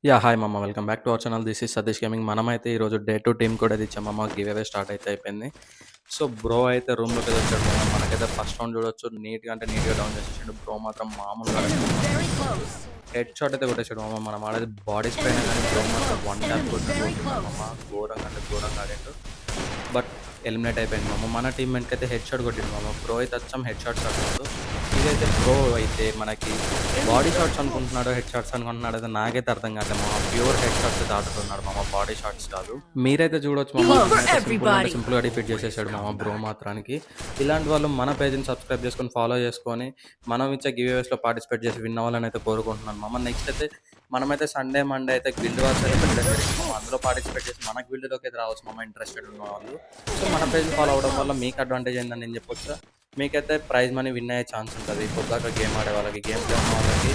Hi మామ. Welcome back to our channel. This is Satish gaming. మనమైతే ఈరోజు డే 2 టీమ్ కూడా అది ఇచ్చాం మామ. గివ్ అవే స్టార్ట్ అయితే అయిపోయింది. సో, బ్రో అయితే రూమ్‌లోకి వచ్చాడు మామ. మనకైతే ఫస్ట్ రౌండ్ చూడొచ్చు. నీట్‌గా డౌన్ చేసేసాడు. బ్రో మాత్రం మామూలుగా హెడ్ షాట్ అయితే కొట్టేసాడు మామ. మనం ఆడేది బాడీ స్పైన్ కానీ బ్రో మాత్రం వన్ ట్యాప్ కొట్టినట్టు మామ. ఘోరంగా ఆడిండు. బట్ ఎలిమినేట్ అయిపోయింది మామ. మన టీమ్‌మేట్‌కి అయితే హెడ్ షాట్ కొట్టిండు మామ. బ్రో అయితే అచ్చం హెడ్ షాట్స్ ఆడుతున్నాడు. ఇదైతే బ్రో అయితే మనకి బాడీ షాట్స్ అనుకుంటున్నాడో, హెడ్ షాట్స్ అనుకుంటున్నాడో అయితే నాకైతే అర్థం కావట్లేదు మామ. ప్యూర్ హెడ్ షాట్స్ అయితే ఆడుతున్నాడు మామ. బాడీ షాట్స్ కాదు. మీరైతే చూడొచ్చు మామ. Hello for నేనైతే everybody. సింపుల్‌గా డిఫీట్ చేసేసాడు మామ బ్రో మాత్రానికి. ఇలాంటి వాళ్ళు మన పేజ్‌ని సబ్స్క్రైబ్ చేసుకొని, ఫాలో చేసుకొని, మనం ఇచ్చే గివ్ అవేస్‌లో పార్టిసిపేట్ చేసి విన్ అవ్వాలని అయితే కోరుకుంటున్నాను మామ. నెక్స్ట్ అయితే మనమైతే సండే, మండే అయితే గిల్డ్ వార్స్ అయితే పెట్టడం జరిగింది మామ. అందులో పార్టిసిపేట్ చేసి మన గిల్డ్‌లోకి అయితే రావచ్చు మామ ఇంట్రెస్టెడ్ ఉన్నవాళ్ళు. సో, మన పేజ్‌ని ఫాలో అవ్వడం వల్ల మీకు అడ్వాంటేజ్ ఏందని నేను చెప్పొచ్చా? మీకైతే ప్రైజ్ మనీ విన్ అయ్యే ఛాన్స్ ఉంటది. పొద్దాక గేమ్ ఆడే వాళ్ళకి, గేమ్ ప్లే ఉన్న వాళ్ళకి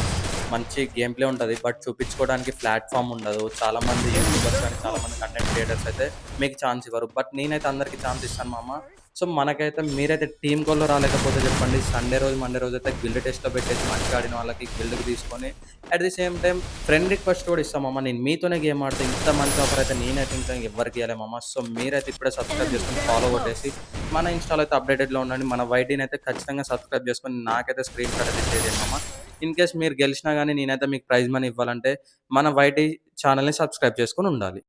మంచి గేమ్ ప్లే ఉంటది. బట్ చూపించుకోవడానికి ప్లాట్‌ఫామ్ ఉండదు. చాలామంది యూట్యూబర్స్ కానీ, చాలామంది కంటెంట్ క్రియేటర్స్ అయితే మీకు ఛాన్స్ ఇవ్వరు. బట్ నేనైతే అందరికీ ఛాన్స్ ఇస్తాను మామ. సో, మనకైతే మీరైతే టీమ్ కాల్‌లో రాలేకపోతే చెప్పండి. సండే రోజు, మండే రోజు అయితే గిల్డ్ టెస్ట్‌లో పెట్టేసి మంచిగా ఆడిన వాళ్ళకి గిల్డ్‌కి తీసుకొని at the same time friend request కూడా ఇస్తాం మామ. నేను మీతోనే గేమ్ ఆడితే ఇంత మంచి ఆఫర్ అయితే నేనైతే ఇంకా ఎవ్వరికి ఇవ్వలే మామ. సో, మీరైతే ఇప్పుడే సబ్స్క్రైబ్ చేసుకొని ఫాలో కొట్టేసి మన ఇన్‌స్టాలో అయితే అప్‌డేటెడ్‌లో ఉండండి. మన వైటీని అయితే ఖచ్చితంగా సబ్స్క్రైబ్ చేసుకొని నాకైతే స్క్రీన్ షాట్ అయితే షేర్ చేయండి మామ. ఇన్ కేస్ మీరు గెలిచినా గానీ నేనైతే మీకు ప్రైజ్ మనీ ఇవ్వాలంటే మన వైటీ ఛానల్‌ని సబ్స్క్రైబ్ చేసుకొని ఉండాలి.